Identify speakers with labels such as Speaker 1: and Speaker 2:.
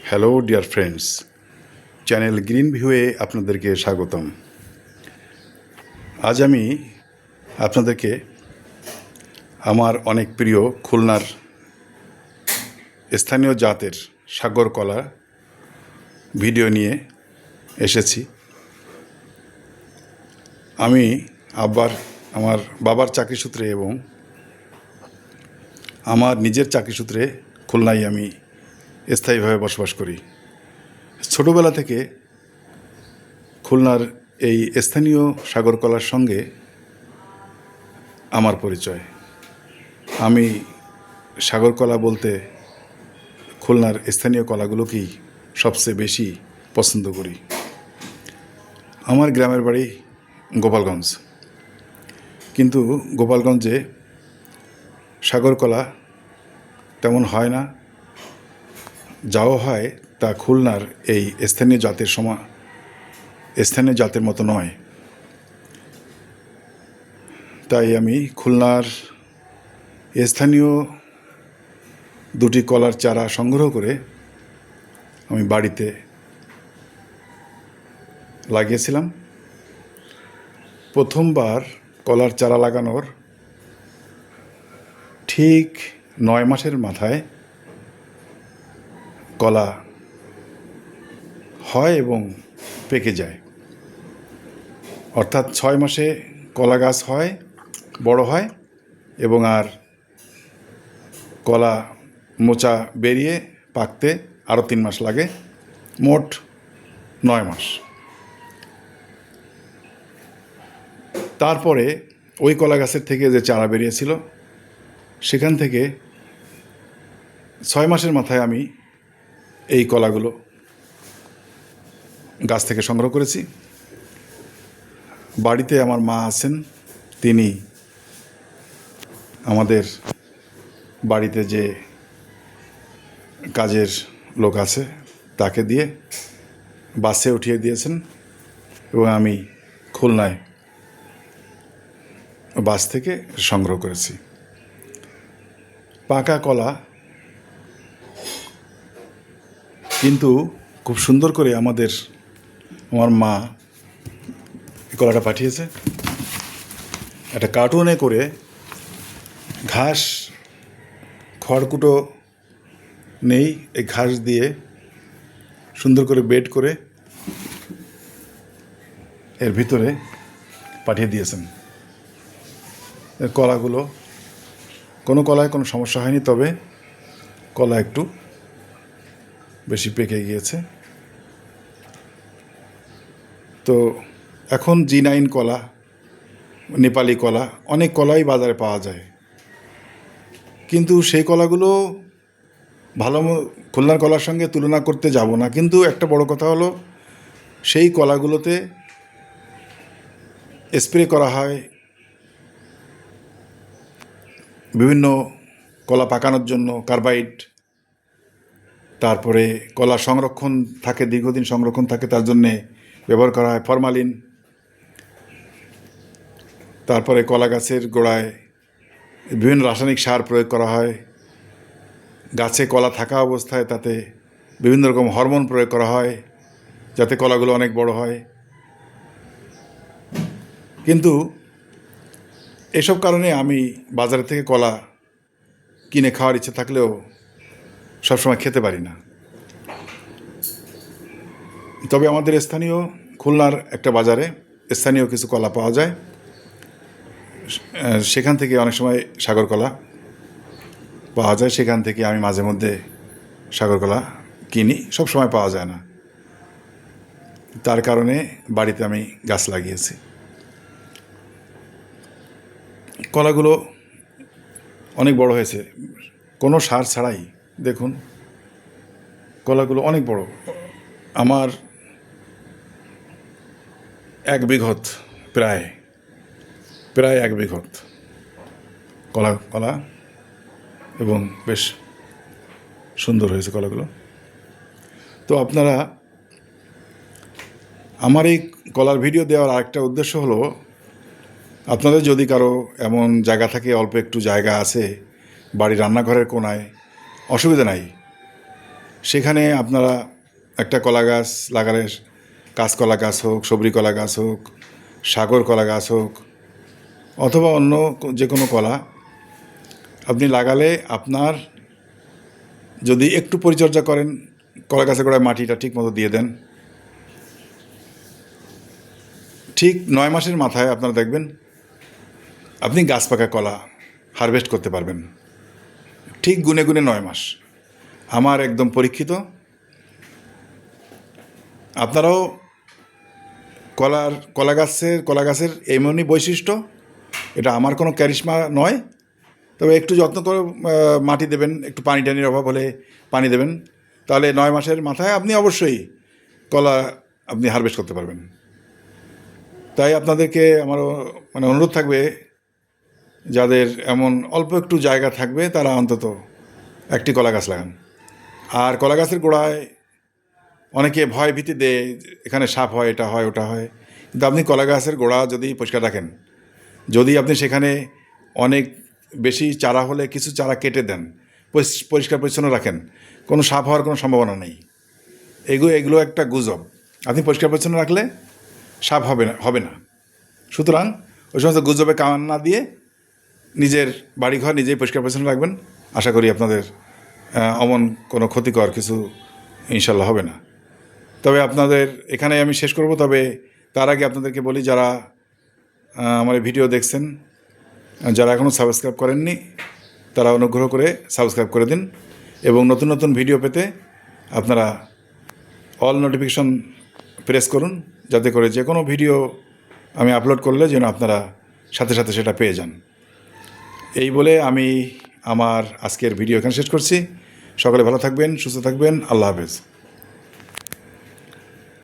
Speaker 1: Hello dear friends, channel green ভিউয়ে আপনাদেরকে স্বাগতম। আজ আমি আপনাদেরকে আমার অনেক প্রিয় খুলনার স্থানীয় জাতের সাগর কলা ভিডিও নিয়ে এসেছি। আমি আমার বাবার চাকরি সূত্রে এবং আমার নিজের চাকরি সূত্রে খুলনায় আমি স্থায়ীভাবে বসবাস করি। ছোটোবেলা থেকে খুলনার এই স্থানীয় সাগর কলার সঙ্গে আমার পরিচয়। আমি সাগর কলা বলতে খুলনার স্থানীয় কলাগুলোকেই সবচেয়ে বেশি পছন্দ করি। আমার গ্রামের বাড়ি গোপালগঞ্জ, কিন্তু গোপালগঞ্জে সাগর কলা তেমন হয় না। যাওয়া হয় তা খুলনার এই স্থানীয় জাতের মতো নয়। তাই আমি খুলনার স্থানীয় দুটি কলার চারা সংগ্রহ করে আমি বাড়িতে লাগিয়েছিলাম। প্রথমবার কলার চারা লাগানোর ঠিক 9 মাসের মাথায় কলা হয় এবং পেকে যায়। অর্থাৎ 6 মাসে কলা গাছ হয়, বড় হয় এবং আর কলা মোচা বেরিয়ে পাকতে আরও 3 মাস লাগে, মোট 9 মাস। তারপরে ওই কলা গাছের থেকে যে চারা বেরিয়েছিল সেখান থেকে 6 মাসের মাথায় আমি এই কলাগুলো গাছ থেকে সংগ্রহ করেছি। বাড়িতে আমার মা আছেন, তিনি আমাদের বাড়িতে যে কাজের লোক আছে তাকে দিয়ে বাসে উঠিয়ে দিয়েছেন এবং আমি খুলনায় বাস থেকে সংগ্রহ করেছি। পাকা কলা কিন্তু খুব সুন্দর করে আমার মা এই কলাটা পাঠিয়েছে একটা কার্টুনে করে। ঘাস খড়কুটো নেই, এই ঘাস দিয়ে সুন্দর করে বেড করে এর ভিতরে পাঠিয়ে দিয়েছেন। এর কলাগুলো কোনো কলায় কোনো সমস্যা হয়নি, তবে কলা একটু বেশি পেকে গিয়েছে। তো এখন G9 কলা, নেপালি কলা, অনেক কলাই বাজারে পাওয়া যায়, কিন্তু সেই কলাগুলো খুলনার কলার সঙ্গে তুলনা করতে যাব না। কিন্তু একটা বড় কথা হলো, সেই কলাগুলোতে স্প্রে করা হয় বিভিন্ন কলা পাকানোর জন্য কার্বাইড, তারপরে কলা সংরক্ষণ থাকে, দীর্ঘদিন সংরক্ষণ থাকে, তার জন্যে ব্যবহার করা হয় ফরমালিন। তারপরে কলা গাছের গোড়ায় বিভিন্ন রাসায়নিক সার প্রয়োগ করা হয়। গাছে কলা থাকা অবস্থায় তাতে বিভিন্ন রকম হরমোন প্রয়োগ করা হয় যাতে কলাগুলো অনেক বড় হয়। কিন্তু এসব কারণে আমি বাজার থেকে কলা কিনে খাওয়ার ইচ্ছে থাকলেও সবসময় খেতে পারি না। তবে আমাদের স্থানীয় খুলনার একটা বাজারে স্থানীয় কিছু কলা পাওয়া যায়, সেখান থেকে অনেক সময় সাগর কলা পাওয়া যায়। সেখান থেকে আমি মাঝে মধ্যে সাগর কলা কিনি, সব সময় পাওয়া যায় না। তার কারণে বাড়িতে আমি গাছ লাগিয়েছি। কলাগুলো অনেক বড় হয়েছে, কোনো সার ছাড়াই। দেখুন কলাগুলো অনেক বড়। আমার 1 বিঘত, প্রায় 1 বিঘত কলা এবং বেশ সুন্দর হয়েছে কলাগুলো। তো আপনারা, আমার এই কলার ভিডিও দেওয়ার আরেকটা উদ্দেশ্য হলো, আপনাদের যদি কারো এমন জায়গা থাকে, অল্প একটু জায়গা আছে বাড়ির রান্নাঘরের কোনায়, অসুবিধা নাই, সেখানে আপনারা একটা কলা গাছ লাগালে, কাঁচকলা গাছ হোক, সবরি কলা গাছ হোক, সাগর কলা গাছ হোক, অথবা অন্য যে কোনো কলা আপনি লাগালে আপনার যদি একটু পরিচর্যা করেন, কলা গাছের গোড়ায় মাটিটা ঠিক মতো দিয়ে দেন, ঠিক 9 মাসের মাথায় আপনারা দেখবেন আপনি গাছ পাকা কলা হারভেস্ট করতে পারবেন। ঠিক গুনে গুনে 9 মাস, আমার একদম পরীক্ষিত। আপনারাও কলা গাছের এমনই বৈশিষ্ট্য, এটা আমার কোনো ক্যারিশমা নয়, তবে একটু যত্ন করে মাটি দেবেন, একটু পানি টানির অভাব হলে পানি দেবেন, তাহলে 9 মাসের মাথায় আপনি অবশ্যই কলা আপনি হারভেস্ট করতে পারবেন। তাই আপনাদেরকে আমারও অনুরোধ থাকবে, যাদের এমন অল্প একটু জায়গা থাকবে তারা অন্তত একটি কলা গাছ লাগান। আর কলা গাছের গোড়ায় অনেকে ভয় ভীতি দেয়, এখানে সাপ হয়, এটা হয়, ওটা হয়, কিন্তু আপনি কলা গাছের গোড়া যদি পরিষ্কার রাখেন, যদি আপনি সেখানে অনেক বেশি চারা হলে কিছু চারা কেটে দেন, পরিষ্কার পরিচ্ছন্ন রাখেন, কোনো সাপ হওয়ার কোনো সম্ভাবনা নেই। এগুলো একটা গুজব। আপনি পরিষ্কার পরিচ্ছন্ন রাখলে সাপ হবে না। সুতরাং ওই সমস্ত গুজবে কান না দিয়ে নিজের বাড়িঘর নিজেই পরিষ্কার পরিচ্ছন্ন রাখবেন। আশা করি আপনাদের অমন কোনো ক্ষতিকর কিছু ইনশাল্লাহ হবে না। তবে আপনাদের এখানে আমি শেষ করব। তবে তার আগে আপনাদেরকে বলি, যারা আমার এই ভিডিও দেখছেন, যারা এখনও সাবস্ক্রাইব করেননি, তারা অনুগ্রহ করে সাবস্ক্রাইব করে দিন, এবং নতুন নতুন ভিডিও পেতে আপনারা অল নোটিফিকেশন প্রেস করুন, যাতে করে যে কোনো ভিডিও আমি আপলোড করলে যেন আপনারা সাথে সাথে সেটা পেয়ে যান। এই বলে আমি আমার আজকের ভিডিও এখানে শেষ করছি। সকলে ভালো থাকবেন, সুস্থ থাকবেন। আল্লাহ হাফেজ।